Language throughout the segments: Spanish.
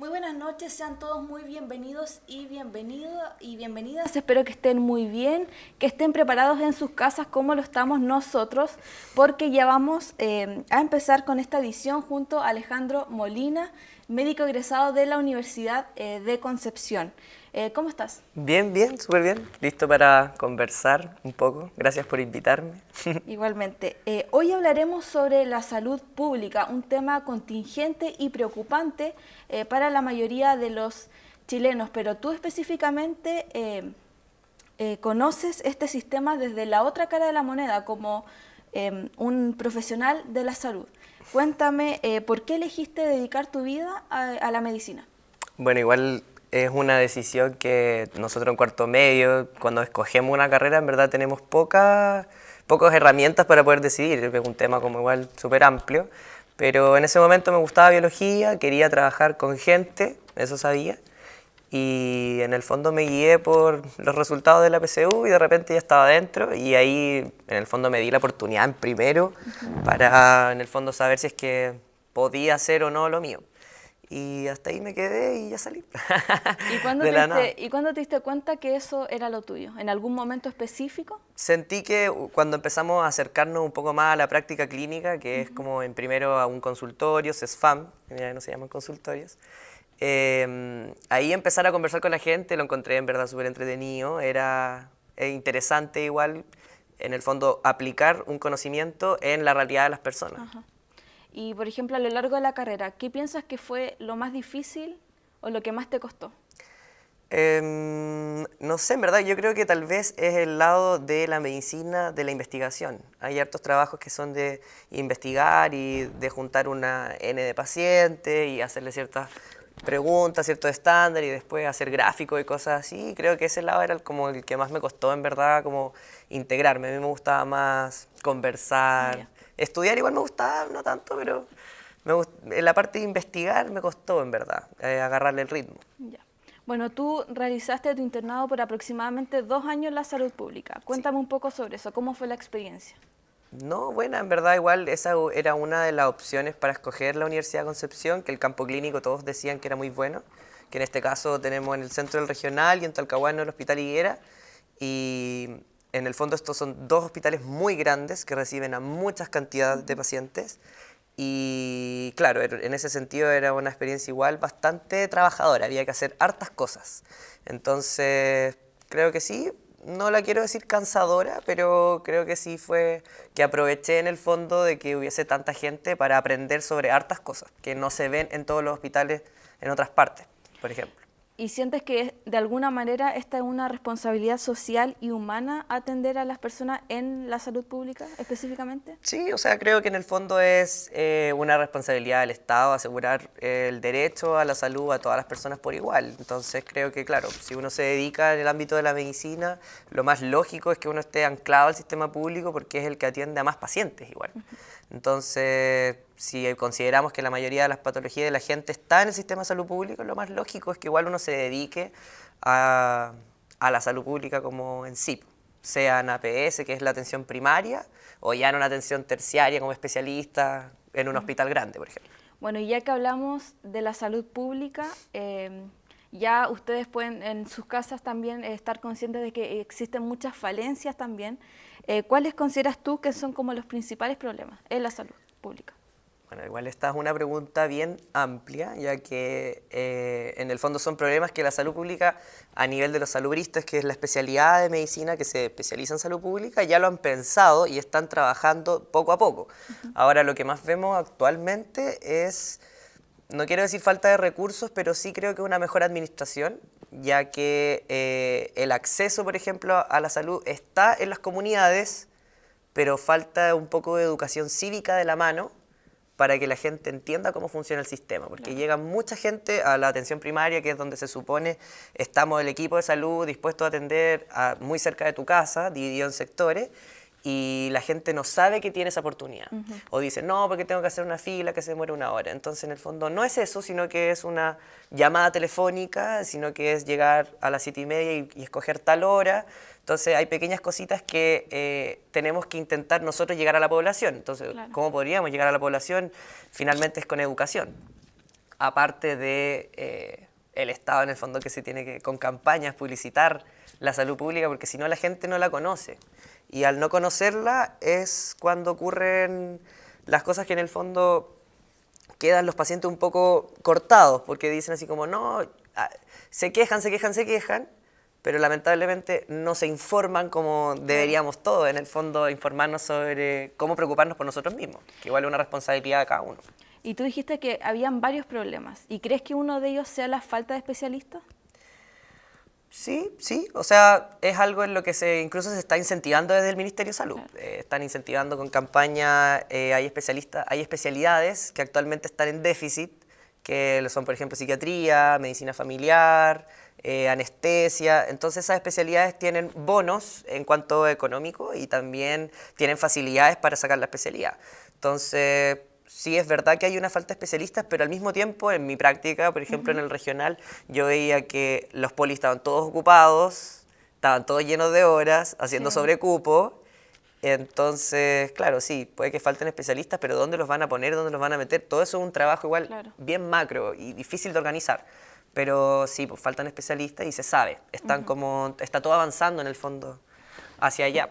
Muy buenas noches, sean todos muy bienvenidos y bienvenidas. Espero que estén muy bien, que estén preparados en sus casas como lo estamos nosotros, porque ya vamos a empezar con esta edición junto a Alejandro Molina, médico egresado de la Universidad de Concepción. ¿Cómo estás? Bien, bien, súper bien. Listo para conversar un poco. Gracias por invitarme. Igualmente. Hoy hablaremos sobre la salud pública, un tema contingente y preocupante para la mayoría de los chilenos, pero tú específicamente conoces este sistema desde la otra cara de la moneda, como un profesional de la salud. Cuéntame, ¿por qué elegiste dedicar tu vida a la medicina? Bueno, igual es una decisión que nosotros en cuarto medio, cuando escogemos una carrera, en verdad tenemos pocas herramientas para poder decidir. Es un tema como igual súper amplio, pero en ese momento me gustaba biología, quería trabajar con gente, eso sabía, y en el fondo me guié por los resultados de la PSU y de repente ya estaba dentro y ahí en el fondo me di la oportunidad en primero para en el fondo saber si es que podía hacer o no lo mío. Y hasta ahí me quedé y ya salí. De la nada. ¿Y cuándo te diste cuenta que eso era lo tuyo? ¿En algún momento específico? Sentí que cuando empezamos a acercarnos un poco más a la práctica clínica, que es como en primero a un consultorio, CESFAM, ya no se llaman consultorios, ahí empezar a conversar con la gente, lo encontré en verdad súper entretenido, era interesante igual, en el fondo, aplicar un conocimiento en la realidad de las personas. Ajá. Y, por ejemplo, a lo largo de la carrera, ¿qué piensas que fue lo más difícil o lo que más te costó? No sé, en verdad, yo creo que tal vez es el lado de la medicina, de la investigación. Hay hartos trabajos que son de investigar y de juntar una N de pacientes y hacerle ciertas preguntas, ciertos estándares y después hacer gráficos y cosas así. Creo que ese lado era como el que más me costó, en verdad, como integrarme. A mí me gustaba más conversar. Ya. Estudiar igual me gustaba, no tanto, pero en la parte de investigar me costó, en verdad, agarrarle el ritmo. Ya. Bueno, tú realizaste tu internado por aproximadamente 2 años en la salud pública. Sí. Cuéntame un poco sobre eso. ¿Cómo fue la experiencia? No, bueno, en verdad igual esa era una de las opciones para escoger la Universidad de Concepción, que el campo clínico todos decían que era muy bueno, que en este caso tenemos en el centro del regional y en Talcahuano el Hospital Higuera, y en el fondo estos son dos hospitales muy grandes que reciben a muchas cantidades de pacientes, y claro, en ese sentido era una experiencia igual bastante trabajadora, había que hacer hartas cosas. Entonces, creo que sí, no la quiero decir cansadora, pero creo que sí fue que aproveché en el fondo de que hubiese tanta gente para aprender sobre hartas cosas que no se ven en todos los hospitales en otras partes, por ejemplo. ¿Y sientes que de alguna manera esta es una responsabilidad social y humana atender a las personas en la salud pública específicamente? Sí, o sea, creo que en el fondo es una responsabilidad del Estado asegurar el derecho a la salud a todas las personas por igual. Entonces creo que, claro, si uno se dedica en el ámbito de la medicina, lo más lógico es que uno esté anclado al sistema público porque es el que atiende a más pacientes igual. Entonces, si consideramos que la mayoría de las patologías de la gente está en el sistema de salud público, lo más lógico es que igual uno se dedique a la salud pública como en sí, sea en APS, que es la atención primaria, o ya en una atención terciaria como especialista en un hospital grande, por ejemplo. Bueno, y ya que hablamos de la salud pública, ya ustedes pueden en sus casas también estar conscientes de que existen muchas falencias también. ¿Cuáles consideras tú que son como los principales problemas en la salud pública? Bueno, igual esta es una pregunta bien amplia, ya que en el fondo son problemas que la salud pública, a nivel de los salubristas, que es la especialidad de medicina que se especializa en salud pública, ya lo han pensado y están trabajando poco a poco. Ahora, lo que más vemos actualmente es, no quiero decir falta de recursos, pero sí creo que una mejor administración, ya que el acceso, por ejemplo, a la salud está en las comunidades, pero falta un poco de educación cívica de la mano para que la gente entienda cómo funciona el sistema, porque Claro. llega mucha gente a la atención primaria, que es donde se supone estamos el equipo de salud dispuesto a atender muy cerca de tu casa, dividido en sectores, y la gente no sabe que tiene esa oportunidad. O dice, no, porque tengo que hacer una fila que se muere 1 hora. Entonces, en el fondo, no es eso, sino que es una llamada telefónica, sino que es llegar a las 7:30 y escoger tal hora. Entonces, hay pequeñas cositas que tenemos que intentar nosotros llegar a la población. Entonces, Claro. ¿cómo podríamos llegar a la población? Finalmente es con educación. aparte de el Estado en el fondo que se tiene que, con campañas, publicitar la salud pública, porque si no la gente no la conoce. Y al no conocerla es cuando ocurren las cosas que en el fondo quedan los pacientes un poco cortados, porque dicen así como, no, se quejan, pero lamentablemente no se informan como deberíamos todos, en el fondo, informarnos sobre cómo preocuparnos por nosotros mismos, que igual es una responsabilidad de cada uno. Y tú dijiste que habían varios problemas. ¿Y crees que uno de ellos sea la falta de especialistas? Sí, o sea, es algo en lo que incluso se está incentivando desde el Ministerio de Salud. Claro. Están incentivando con campaña, hay especialidades que actualmente están en déficit, que son, por ejemplo, psiquiatría, medicina familiar, anestesia. Entonces esas especialidades tienen bonos en cuanto a económico y también tienen facilidades para sacar la especialidad. Entonces, sí es verdad que hay una falta de especialistas, pero al mismo tiempo en mi práctica, por ejemplo en el regional, yo veía que los polis estaban todos ocupados, estaban todos llenos de horas, haciendo sobrecupo. Entonces, claro, sí, puede que falten especialistas, pero ¿dónde los van a poner? ¿Dónde los van a meter? Todo eso es un trabajo igual bien macro y difícil de organizar. Pero sí, pues faltan especialistas y se sabe, está todo avanzando en el fondo hacia allá.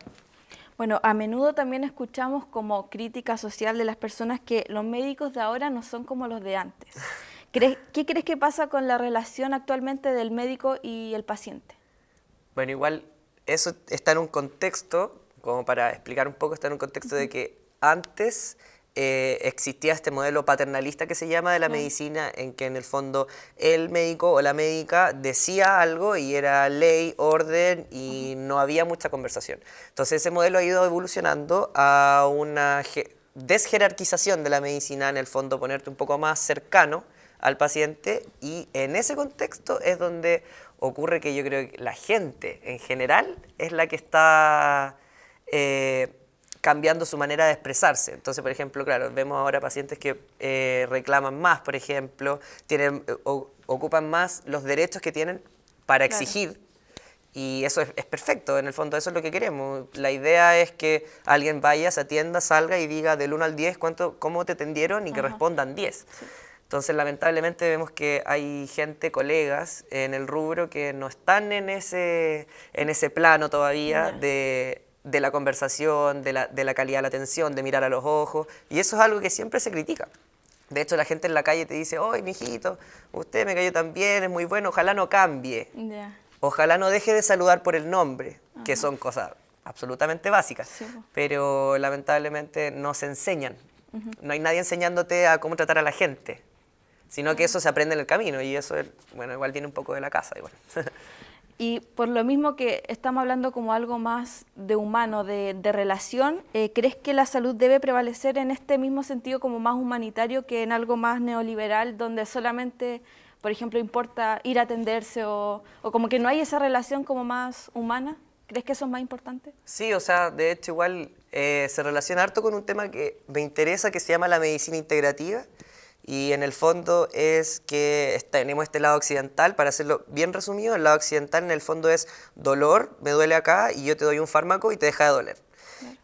Bueno, a menudo también escuchamos como crítica social de las personas que los médicos de ahora no son como los de antes. ¿Qué crees que pasa con la relación actualmente del médico y el paciente? Bueno, igual eso está en un contexto, como para explicar un poco, está en un contexto de que antes existía este modelo paternalista que se llama de la medicina, en que en el fondo el médico o la médica decía algo y era ley, orden y no había mucha conversación. Entonces ese modelo ha ido evolucionando a una desjerarquización de la medicina, en el fondo ponerte un poco más cercano al paciente, y en ese contexto es donde ocurre que yo creo que la gente en general es la que está cambiando su manera de expresarse. Entonces, por ejemplo, claro, vemos ahora pacientes que reclaman más, por ejemplo, ocupan más los derechos que tienen para exigir, y eso es perfecto, en el fondo eso es lo que queremos. La idea es que alguien vaya, se atienda, salga y diga del 1 al 10 cómo te atendieron y que respondan 10. Sí. Entonces, lamentablemente vemos que hay gente, colegas en el rubro que no están en ese plano todavía de la conversación, de la calidad de la atención, de mirar a los ojos, y eso es algo que siempre se critica. De hecho, la gente en la calle te dice, ¡ay, mijito, usted me cayó tan bien, es muy bueno, ojalá no cambie! Ojalá no deje de saludar por el nombre, que son cosas absolutamente básicas, pero lamentablemente no se enseñan. No hay nadie enseñándote a cómo tratar a la gente, sino que eso se aprende en el camino, y eso, bueno, igual viene un poco de la casa. Igual. Y por lo mismo que estamos hablando como algo más de humano, de relación, ¿crees que la salud debe prevalecer en este mismo sentido como más humanitario que en algo más neoliberal, donde solamente, por ejemplo, importa ir a atenderse o como que no hay esa relación como más humana? ¿Crees que eso es más importante? Sí, o sea, de hecho igual se relaciona harto con un tema que me interesa, que se llama la medicina integrativa. Y en el fondo es que tenemos este lado occidental, para hacerlo bien resumido, el lado occidental en el fondo es dolor, me duele acá y yo te doy un fármaco y te deja de doler.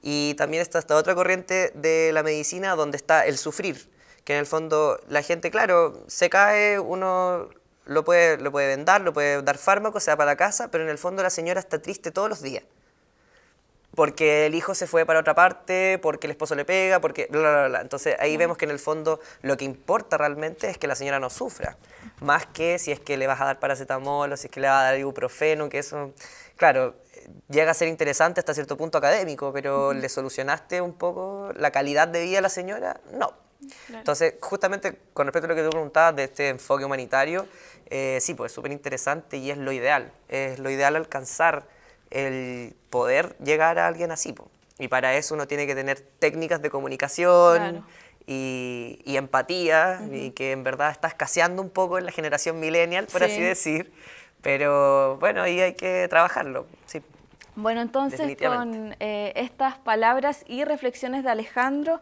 Y también está esta otra corriente de la medicina donde está el sufrir, que en el fondo la gente, claro, se cae, uno lo puede vendar, lo puede dar fármaco, se va para la casa, pero en el fondo la señora está triste todos los días. Porque el hijo se fue para otra parte, porque el esposo le pega, porque bla, bla, bla. Entonces ahí vemos que en el fondo lo que importa realmente es que la señora no sufra, más que si es que le vas a dar paracetamol o si es que le vas a dar ibuprofeno, que eso, claro, llega a ser interesante hasta cierto punto académico, pero ¿le solucionaste un poco la calidad de vida a la señora? No. Entonces, justamente con respecto a lo que tú preguntabas de este enfoque humanitario, sí, pues es súper interesante y es lo ideal alcanzar el poder llegar a alguien así, po. Y para eso uno tiene que tener técnicas de comunicación y empatía, y que en verdad está escaseando un poco en la generación millennial, por así decir, pero bueno, ahí hay que trabajarlo, sí. Bueno, entonces con estas palabras y reflexiones de Alejandro,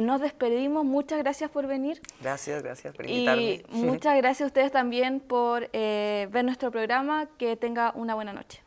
nos despedimos. Muchas gracias por venir. Gracias por invitarme. Y muchas gracias a ustedes también por ver nuestro programa. Que tenga una buena noche.